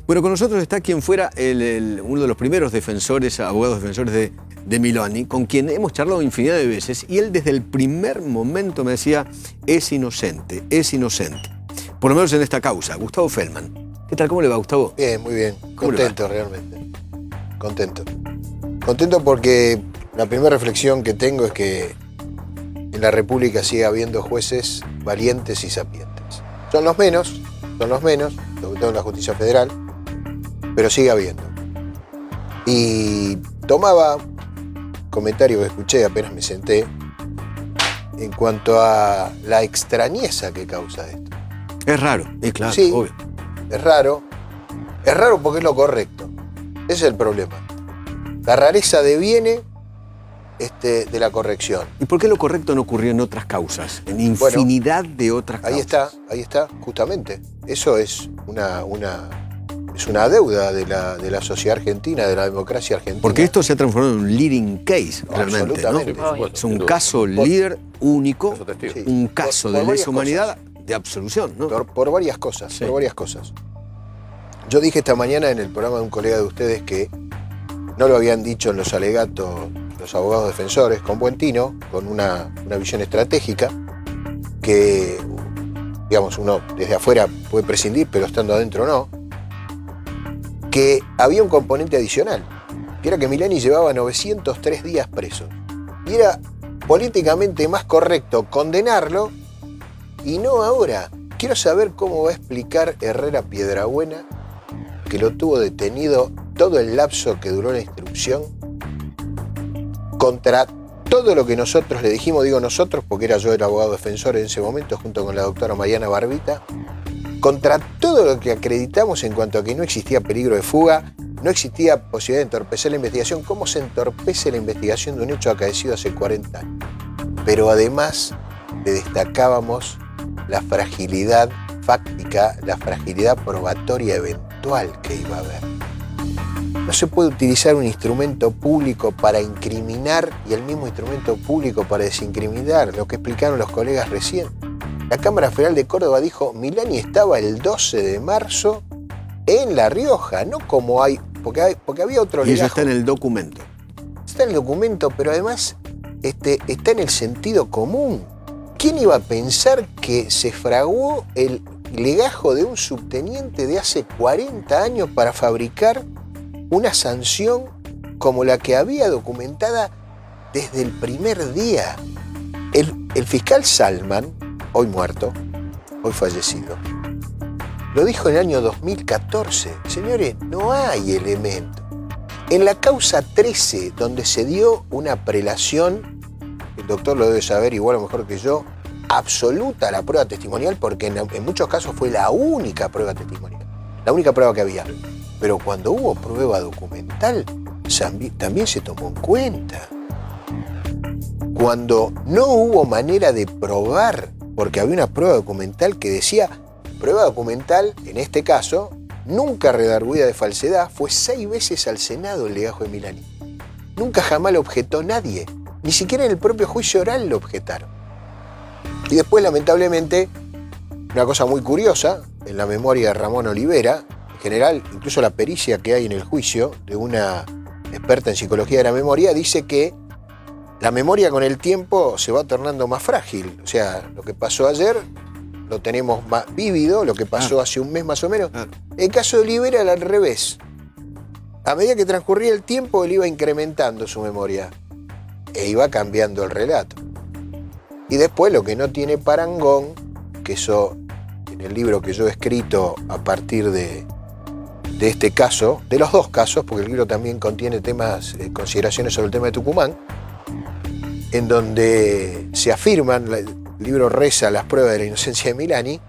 Bueno, con nosotros está quien fuera uno de los primeros defensores, abogados defensores de Milani, con quien hemos charlado infinidad de veces, y él desde el primer momento me decía, es inocente, es inocente. Por lo menos en esta causa. Gustavo Feldman. ¿Qué tal? ¿Cómo le va, Gustavo? Bien, muy bien. Contento realmente. Contento. Contento porque la primera reflexión que tengo es que en la República sigue habiendo jueces valientes y sapientes. Son los menos, sobre todo en la justicia federal, pero sigue habiendo. Y tomaba comentario que escuché apenas me senté en cuanto a la extrañeza que causa esto. Es raro, claro, sí, obvio. Es raro porque es lo correcto. Ese es el problema. La rareza deviene de la corrección. ¿Y por qué lo correcto no ocurrió en otras causas? En infinidad de otras causas. Ahí está, justamente. Eso es una deuda de la sociedad argentina, de la democracia argentina. Porque esto se ha transformado en un leading case, realmente, absolutamente, ¿no? Es un caso líder único, sí, un caso de lesa humanidad de absolución, ¿no? Por varias cosas, por varias cosas. Yo dije esta mañana en el programa de un colega de ustedes que no lo habían dicho en los alegatos los abogados defensores, con buen tino, con una visión estratégica, que, digamos, uno desde afuera puede prescindir, pero estando adentro no, que había un componente adicional, que era que Milani llevaba 903 días preso. Y era políticamente más correcto condenarlo y no ahora. Quiero saber cómo va a explicar Herrera Piedrabuena que lo tuvo detenido todo el lapso que duró la instrucción contra todo lo que nosotros le dijimos, digo nosotros porque era yo el abogado defensor en ese momento junto con la doctora Mariana Barbita, contra todo lo que acreditamos en cuanto a que no existía peligro de fuga, no existía posibilidad de entorpecer la investigación. ¿Cómo se entorpece la investigación de un hecho acaecido hace 40 años? Pero además le destacábamos la fragilidad fáctica, la fragilidad probatoria eventual que iba a haber. No se puede utilizar un instrumento público para incriminar y el mismo instrumento público para desincriminar, lo que explicaron los colegas recién. La Cámara Federal de Córdoba dijo, Milani estaba el 12 de marzo en La Rioja, no como hay, porque había otro legajo. Y eso está en el documento. Está en el documento, pero además está en el sentido común. ¿Quién iba a pensar que se fraguó el legajo de un subteniente de hace 40 años para fabricar una sanción como la que había documentada desde el primer día? El fiscal Salman, hoy muerto, hoy fallecido, lo dijo en el año 2014. Señores, no hay elemento. En la causa 13, donde se dio una prelación, el doctor lo debe saber igual o mejor que yo, absoluta a la prueba testimonial, porque en muchos casos fue la única prueba testimonial, la única prueba que había. Pero cuando hubo prueba documental, también se tomó en cuenta. Cuando no hubo manera de probar, porque había una prueba documental que decía, prueba documental, en este caso, nunca redarguida de falsedad, fue 6 veces al Senado el legajo de Milani. Nunca jamás lo objetó nadie, ni siquiera en el propio juicio oral lo objetaron. Y después, lamentablemente, una cosa muy curiosa, en la memoria de Ramón Olivera, en general, incluso la pericia que hay en el juicio de una experta en psicología de la memoria, dice que la memoria con el tiempo se va tornando más frágil. O sea, lo que pasó ayer lo tenemos más vívido, lo que pasó hace un mes más o menos. En el caso de Olivera era al revés. A medida que transcurría el tiempo, él iba incrementando su memoria e iba cambiando el relato. Y después lo que no tiene parangón, que eso en el libro que yo he escrito a partir de este caso, de los dos casos, porque el libro también contiene temas, consideraciones sobre el tema de Tucumán, en donde se afirman, el libro reza las pruebas de la inocencia de Milani,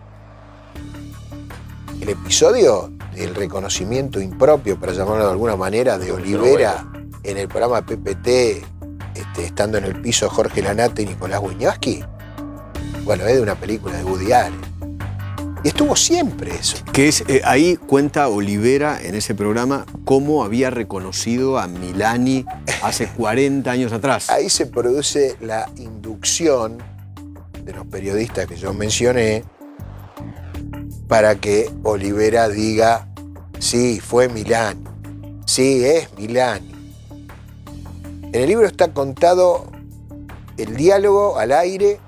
el episodio del reconocimiento impropio, para llamarlo de alguna manera, de Olivera en el programa PPT, estando en el piso Jorge Lanate y Nicolás Wiñaski, bueno, es de una película de Woody Allen. Y estuvo siempre eso. Que es, ahí cuenta Olivera en ese programa cómo había reconocido a Milani hace 40 años atrás. Ahí se produce la inducción de los periodistas que yo mencioné para que Olivera diga Sí, fue Milani. Sí, es Milani. En el libro está contado el diálogo al aire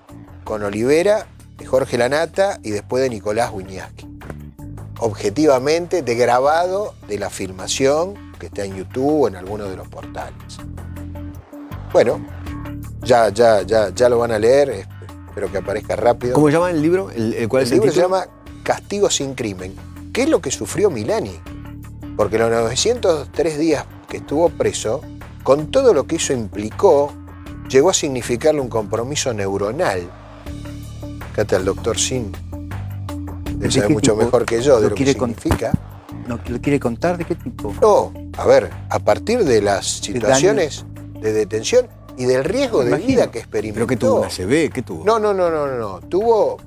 con Olivera, de Jorge Lanata y después de Nicolás Wiñaski. Objetivamente, de grabado de la filmación que está en YouTube o en alguno de los portales. Bueno, ya lo van a leer, espero que aparezca rápido. ¿Cómo se llama el libro? ¿Cuál es el libro? Se título? llama Castigo sin crimen. ¿Qué es lo que sufrió Milani? Porque los 903 días que estuvo preso, con todo lo que eso implicó, llegó a significarle un compromiso neuronal. Acá está el doctor Sin. Él sabe mucho tipo? mejor que yo de lo que quiere significa. ¿No lo quiere contar? ¿De qué tipo? No, a ver, a partir de las situaciones de detención y del riesgo de vida que experimentó. ¿Pero qué tuvo? ¿Una ACV? ¿Qué tuvo? No. Tuvo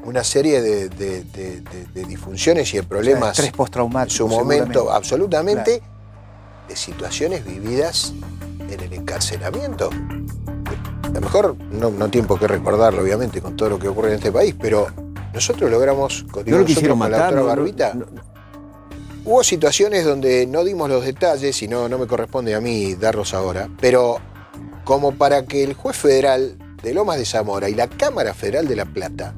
una serie de disfunciones y de problemas. Estrés postraumático. En su momento, seguramente. absolutamente, Claro. de situaciones vividas en el encarcelamiento. A lo mejor no tiempo que recordarlo, obviamente, con todo lo que ocurre en este país, pero nosotros logramos, ¿No lo quisieron con la matar? doctora Barbita, hubo situaciones donde no dimos los detalles y no me corresponde a mí darlos ahora, pero como para que el juez federal de Lomas de Zamora y la Cámara Federal de La Plata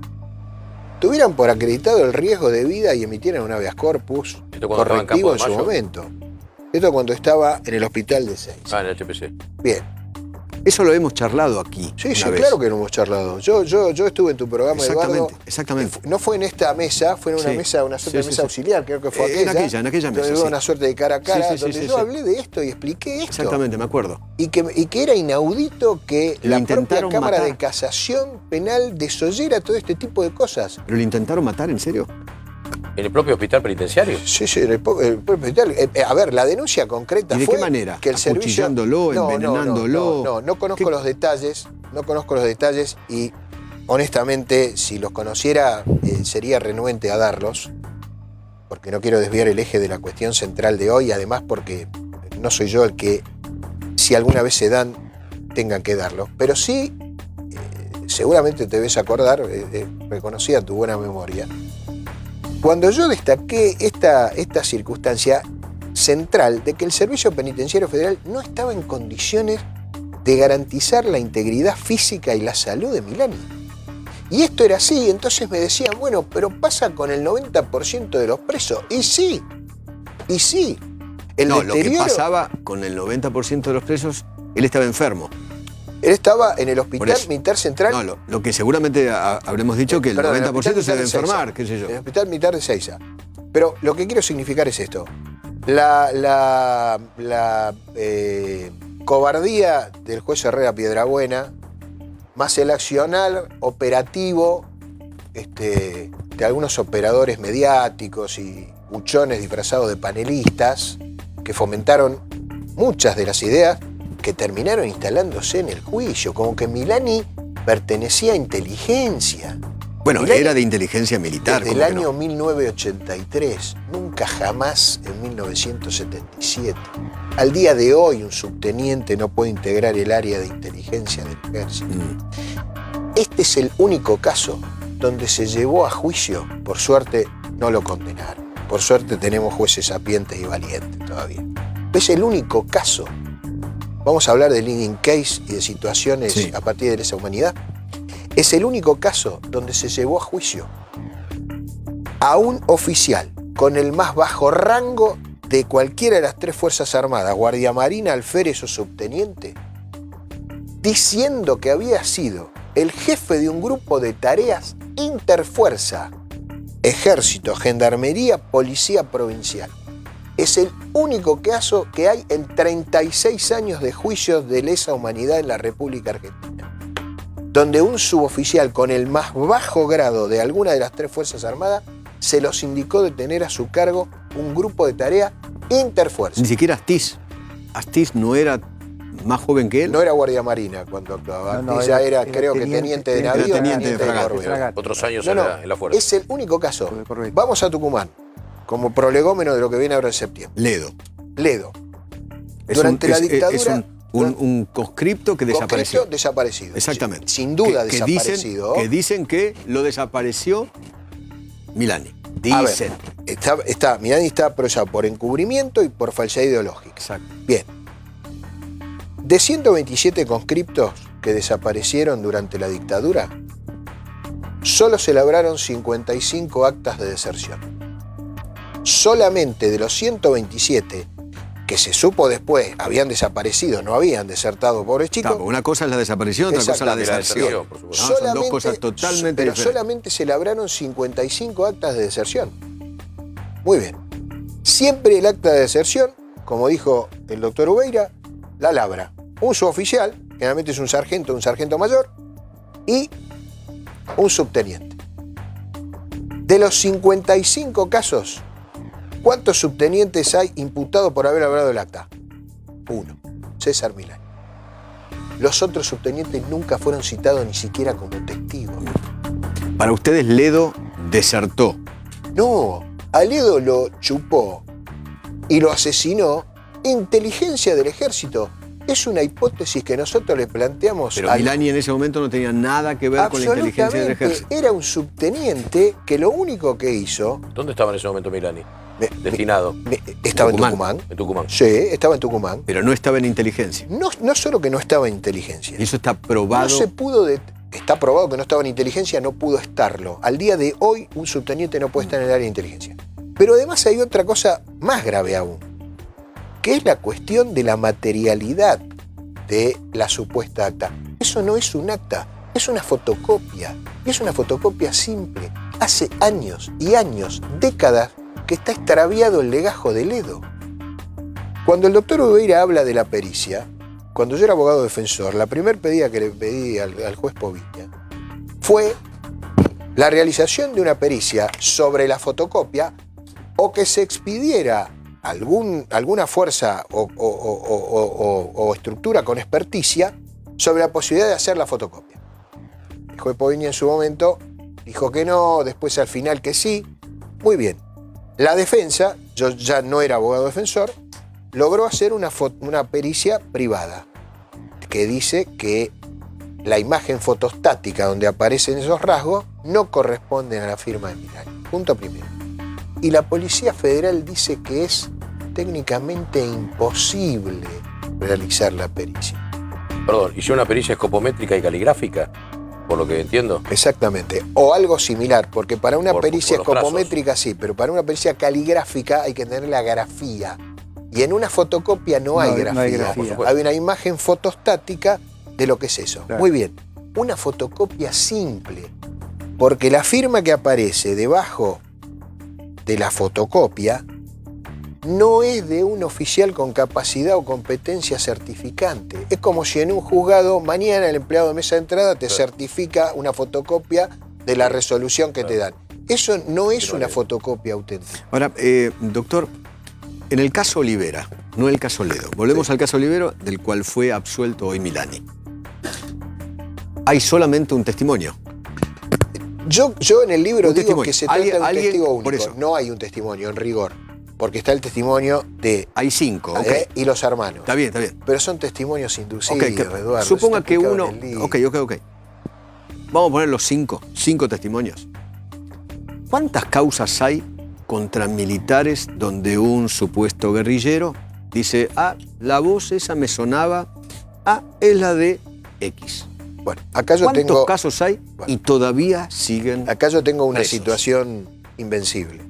tuvieran por acreditado el riesgo de vida y emitieran un habeas corpus correctivo en su momento. Esto cuando estaba en el hospital de Seiza. En el HPC. Bien. Eso lo hemos charlado aquí. Sí, una vez. claro que lo hemos charlado. Yo estuve en tu programa, Eduardo. Exactamente. No fue en esta mesa, fue en una Sí. mesa, una suerte de Sí, mesa sí. auxiliar, creo que fue En aquella. aquella mesa, donde hubo sí. una suerte de cara a cara, Sí, sí, donde sí, yo sí. hablé de esto y expliqué esto. Exactamente, me acuerdo. Y que era inaudito que Lo la propia intentaron Cámara matar. de Casación Penal desoyera todo este tipo de cosas. ¿Pero lo intentaron matar, en serio? ¿En el propio hospital penitenciario? Sí, en el propio hospital. A ver, la denuncia concreta ¿Y de fue qué manera? que el servicio... ¿Acuchillándolo, envenenándolo? No conozco ¿Qué? los detalles, y honestamente, si los conociera, sería renuente a darlos, porque no quiero desviar el eje de la cuestión central de hoy, además porque no soy yo el que, si alguna vez se dan, tengan que darlos. Pero sí, seguramente te debes acordar, reconocía tu buena memoria, cuando yo destaqué esta circunstancia central de que el Servicio Penitenciario Federal no estaba en condiciones de garantizar la integridad física y la salud de Milani. Y esto era así, entonces me decían, bueno, pero pasa con el 90% de los presos. Y sí. Lo que pasaba con el 90% de los presos, él estaba enfermo. Él estaba en el Hospital Militar Central. No, lo que seguramente habremos dicho que el 90% se debe enfermar, qué sé yo. En el Hospital Militar de Seiza. Pero lo que quiero significar es esto. La cobardía del juez Herrera Piedrabuena, más el accionar operativo de algunos operadores mediáticos y buchones disfrazados de panelistas que fomentaron muchas de las ideas que terminaron instalándose en el juicio, como que Milani pertenecía a inteligencia. Bueno, Milani, era de inteligencia militar. desde el ¿cómo que año no? 1983, nunca jamás en 1977. Al día de hoy, un subteniente no puede integrar el área de inteligencia del ejército. Este es el único caso donde se llevó a juicio. Por suerte, no lo condenaron. Por suerte, tenemos jueces sapientes y valientes todavía. Es el único caso. Vamos a hablar de living case y de situaciones Sí. a partir de lesa humanidad. Es el único caso donde se llevó a juicio a un oficial con el más bajo rango de cualquiera de las tres Fuerzas Armadas, Guardia Marina, alférez o subteniente, diciendo que había sido el jefe de un grupo de tareas interfuerza, ejército, gendarmería, policía provincial. Es el único caso que hay en 36 años de juicios de lesa humanidad en la República Argentina, donde un suboficial con el más bajo grado de alguna de las tres Fuerzas Armadas se los indicó de tener a su cargo un grupo de tarea interfuerza. Ni siquiera Astiz. Astiz no era más joven que él. No era Guardia Marina cuando actuaba, ya era creo que teniente de era navío, teniente de fragata. corbeta. Otros años No, en la fuerza. es el único caso. Correcto. Vamos a Tucumán, como prolegómeno de lo que viene ahora en septiembre. Ledo. Durante la dictadura... Es un conscripto que desapareció. Concreto, desaparecido. Exactamente. Sin duda que desaparecido. Dicen que lo desapareció Milani. A ver, Dicen. Milani está procesado por encubrimiento y por falsedad ideológica. Exacto. Bien. De 127 conscriptos que desaparecieron durante la dictadura, solo se elaboraron 55 actas de deserción. Solamente de los 127 que se supo después habían desaparecido, no habían desertado, pobres chicos. Claro, una cosa es la desaparición, otra cosa es la deserción. por No, supuesto. son dos cosas totalmente pero diferentes. solamente se labraron 55 actas de deserción. Muy bien. Siempre el acta de deserción, como dijo el doctor Ubeira, la labra un suboficial, generalmente es un sargento mayor, y un subteniente. De los 55 casos, ¿cuántos subtenientes hay imputados por haber labrado el acta? Uno, César Milani. Los otros subtenientes nunca fueron citados ni siquiera como testigos. Para ustedes, Ledo desertó. No, a Ledo lo chupó y lo asesinó inteligencia del ejército. Es una hipótesis que nosotros le planteamos Pero al... Milani en ese momento no tenía nada que ver con la inteligencia del ejército. Era un subteniente que lo único que hizo... ¿Dónde estaba en ese momento Milani? Destinado. Estaba en Tucumán. Tucumán. En Tucumán. Sí, estaba en Tucumán. Pero no estaba en inteligencia. No solo que no estaba en inteligencia. Y eso está probado. No se pudo... Está probado que no estaba en inteligencia, no pudo estarlo. Al día de hoy, un subteniente no puede estar en el área de inteligencia. Pero además hay otra cosa más grave aún, que es la cuestión de la materialidad de la supuesta acta. Eso no es un acta, es una fotocopia. Y es una fotocopia simple. Hace años y años, décadas, que está extraviado el legajo de Ledo. Cuando el doctor Ubeira habla de la pericia, cuando yo era abogado defensor, la primera pedida que le pedí al juez Povilla fue la realización de una pericia sobre la fotocopia o que se expidiera alguna fuerza o estructura con experticia sobre la posibilidad de hacer la fotocopia. El juez Povilla en su momento dijo que no, después al final que sí. Muy bien. La defensa, yo ya no era abogado defensor, logró hacer una pericia privada que dice que la imagen fotostática donde aparecen esos rasgos no corresponden a la firma de Milani. Punto primero. Y la Policía Federal dice que es técnicamente imposible realizar la pericia. Perdón, ¿hicieron una pericia escopométrica y caligráfica? Por lo que entiendo. Exactamente. O algo similar, porque para una pericia por los escopométrica sí, pero para una pericia caligráfica hay que tener la grafía. Y en una fotocopia no hay grafía. No hay grafía. Hay una imagen fotostática de lo que es eso. Claro. Muy bien. Una fotocopia simple, porque la firma que aparece debajo de la fotocopia no es de un oficial con capacidad o competencia certificante. Es como si en un juzgado mañana el empleado de mesa de entrada te certifica una fotocopia de la resolución que te dan. Eso no es una fotocopia auténtica. Ahora, doctor, en el caso Olivera, no el caso Ledo, volvemos al caso Olivera, del cual fue absuelto hoy Milani. Hay solamente un testimonio. Yo en el libro Un digo testimonio. que se trata de un ¿Alguien? testigo Por único. eso. No hay un testimonio en rigor, porque está el testimonio de Hay 5, ok. y los hermanos. Está bien, está bien. Pero son testimonios inducidos, Ok, Eduardo. suponga está que explicado uno... en el libro. Ok. Vamos a poner los 5 testimonios. ¿Cuántas causas hay contra militares donde un supuesto guerrillero dice, la voz esa me sonaba, es la de X? Bueno, acá yo ¿Cuántos tengo, casos hay y todavía siguen? acá yo tengo una presos? situación invencible.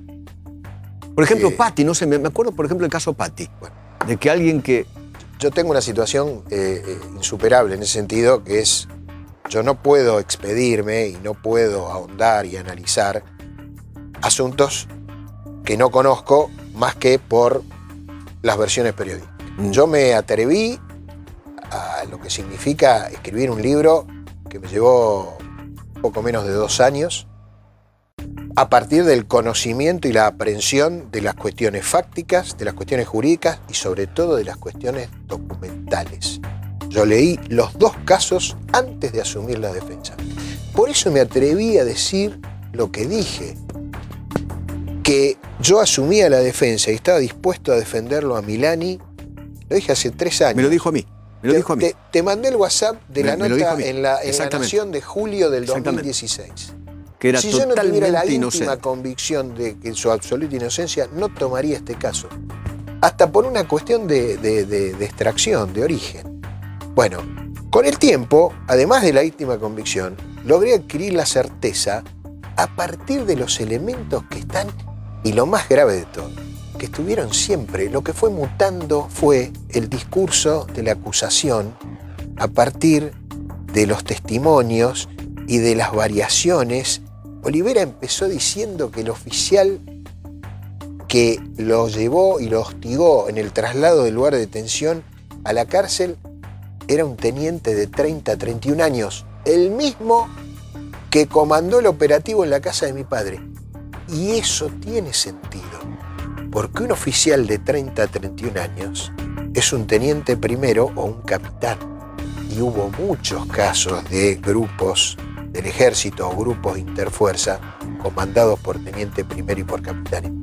Por ejemplo, Patti, no sé, me acuerdo por ejemplo el caso Patti, Bueno. de que alguien que... Yo tengo una situación insuperable en ese sentido, que es, yo no puedo expedirme y no puedo ahondar y analizar asuntos que no conozco más que por las versiones periodísticas. Yo me atreví a lo que significa escribir un libro que me llevó poco menos de 2 años, a partir del conocimiento y la aprehensión de las cuestiones fácticas, de las cuestiones jurídicas y sobre todo de las cuestiones documentales. Yo leí los 2 casos antes de asumir la defensa. Por eso me atreví a decir lo que dije, que yo asumía la defensa y estaba dispuesto a defenderlo a Milani. Lo dije hace 3 años. Me lo dijo a mí. Te mandé el WhatsApp de la Me lo dijo nota a mí. en la Exactamente. Nación de julio del Exactamente. 2016. que era Si yo no tuviera la totalmente íntima inocente. convicción de que su absoluta inocencia, no tomaría este caso. Hasta por una cuestión de extracción, de origen. Bueno, con el tiempo, además de la íntima convicción, logré adquirir la certeza a partir de los elementos que están, y lo más grave de todo, que estuvieron siempre. Lo que fue mutando fue el discurso de la acusación a partir de los testimonios y de las variaciones. Olivera empezó diciendo que el oficial que lo llevó y lo hostigó en el traslado del lugar de detención a la cárcel era un teniente de 30 a 31 años, el mismo que comandó el operativo en la casa de mi padre. Y eso tiene sentido, porque un oficial de 30 a 31 años es un teniente primero o un capitán. Y hubo muchos casos de grupos del ejército o grupos interfuerza comandados por teniente primero y por capitán.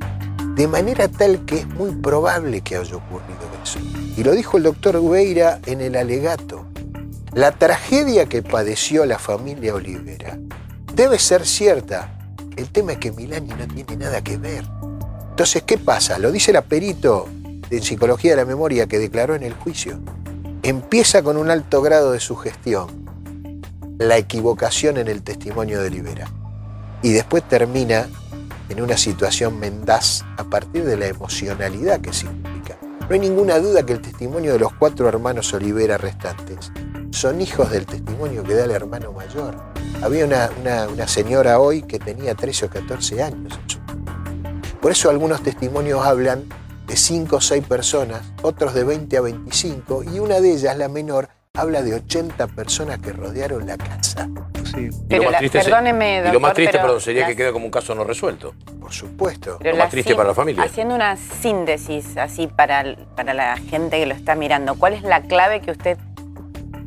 De manera tal que es muy probable que haya ocurrido eso. Y lo dijo el doctor Ubeira en el alegato. La tragedia que padeció la familia Olivera debe ser cierta. El tema es que Milani no tiene nada que ver. Entonces, ¿qué pasa? Lo dice el perito en psicología de la memoria que declaró en el juicio. Empieza con un alto grado de sugestión, la equivocación en el testimonio de Olivera. Y después termina en una situación mendaz a partir de la emocionalidad que significa. No hay ninguna duda que el testimonio de los 4 hermanos Olivera restantes son hijos del testimonio que da el hermano mayor. Había una señora hoy que tenía 13 o 14 años. Por eso algunos testimonios hablan de 5 o 6 personas, otros de 20 a 25, y una de ellas, la menor, habla de 80 personas que rodearon la casa. Sí. Y lo más triste, perdóneme, y lo doctor, más triste, pero perdón, sería las- que queda como un caso no resuelto. Por supuesto. pero lo más triste para la familia. Haciendo una síntesis así para la gente que lo está mirando, ¿cuál es la clave que usted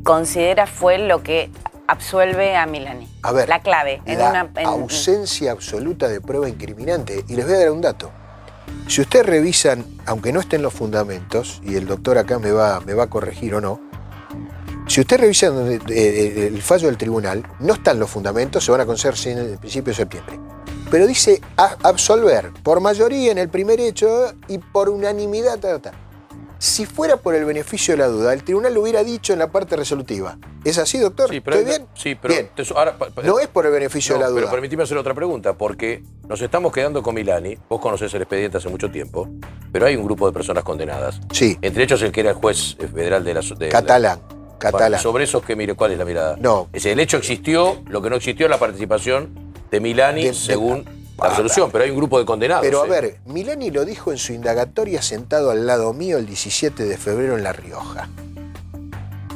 considera fue lo que absuelve a Milani? A ver, la clave. la ausencia absoluta de prueba incriminante. Y les voy a dar un dato. Si ustedes revisan, aunque no estén los fundamentos, y el doctor acá me va a corregir o no, si ustedes revisan el fallo del tribunal, no están los fundamentos, se van a conocer en el principio de septiembre. Pero dice absolver por mayoría en el primer hecho y por unanimidad. Si fuera por el beneficio de la duda, el tribunal lo hubiera dicho en la parte resolutiva. ¿Es así, doctor? Sí, pero, ¿Estoy bien? Sí, pero Bien. ahora, No es por el beneficio de la duda. Pero permitime hacer otra pregunta, porque nos estamos quedando con Milani. Vos conocés el expediente hace mucho tiempo, pero hay un grupo de personas condenadas. Sí, Entre ellos el que era el juez federal de la... catalán. Bueno, sobre eso, ¿cuál es la mirada? No. Es decir, el hecho existió, lo que no existió es la participación de Milani según la absolución, pero hay un grupo de condenados. Pero a ver, Milani lo dijo en su indagatoria sentado al lado mío el 17 de febrero en La Rioja.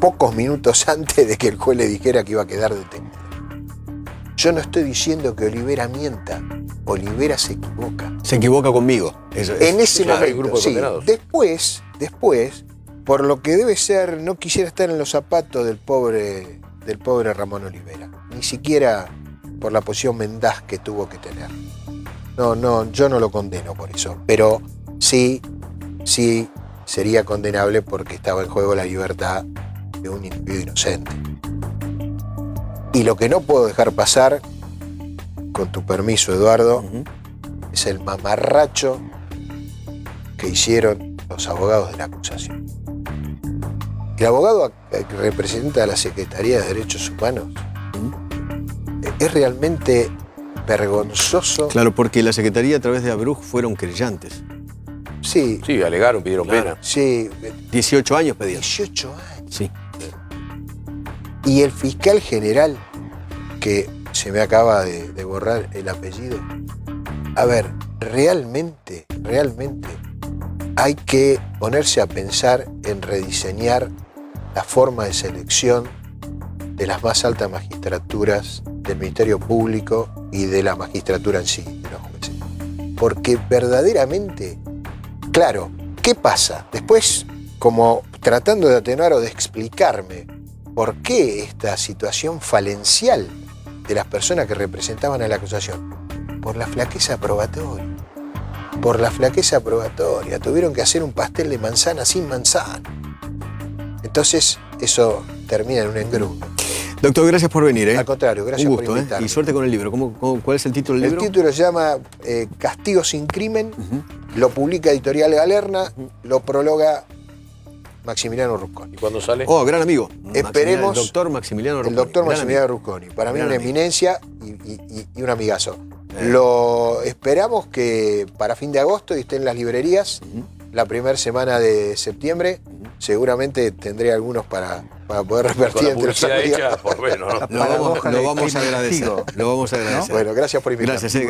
Pocos minutos antes de que el juez le dijera que iba a quedar detenido. Yo no estoy diciendo que Olivera mienta. Olivera se equivoca. Se equivoca conmigo. Eso es. En ese claro, hay momento, un grupo de sí. condenados. Después, por lo que debe ser, no quisiera estar en los zapatos del pobre Ramón Olivera. Ni siquiera por la posición mendaz que tuvo que tener. No, yo no lo condeno por eso. Pero sí sería condenable porque estaba en juego la libertad de un individuo inocente. Y lo que no puedo dejar pasar, con tu permiso, Eduardo, Ujú. es el mamarracho que hicieron los abogados de la acusación. El abogado que representa a la Secretaría de Derechos Humanos es realmente vergonzoso. Claro, porque la Secretaría a través de Abruj fueron querellantes. Sí, Sí, alegaron, pidieron Claro. pena. sí, 18 años pedían. 18 años. Sí. Y el fiscal general, que se me acaba de borrar el apellido, a ver, realmente hay que ponerse a pensar en rediseñar la forma de selección de las más altas magistraturas del Ministerio Público y de la magistratura en sí, de los jueces. Porque verdaderamente, claro, ¿qué pasa? Después, como tratando de atenuar o de explicarme por qué esta situación falencial de las personas que representaban a la acusación, por la flaqueza probatoria. Por la flaqueza probatoria. Tuvieron que hacer un pastel de manzana sin manzana. Entonces, eso termina en un engrudo. Doctor, gracias por venir. Al contrario, gracias Un gusto, por invitarme. Y suerte con el libro. ¿Cuál es el título del El libro? título se llama Castigo sin crimen, lo publica Editorial Galerna, lo prologa Maximiliano Rusconi. ¿Y cuándo sale? Oh, gran amigo. Esperemos- El doctor Maximiliano El Rusconi. doctor Gran Maximiliano amigo. Rusconi. Para mí Gran una amigo. eminencia y un amigazo. Lo esperamos que para fin de agosto esté en las librerías. La primera semana de septiembre seguramente tendré algunos para poder Con repartir la entre los publicidad amigos. hecha, por menos, ¿no? Lo vamos Paradoja a del agradecer. crimen Lo vamos a agradecer. Bueno, gracias por invitarme. Gracias, gracias.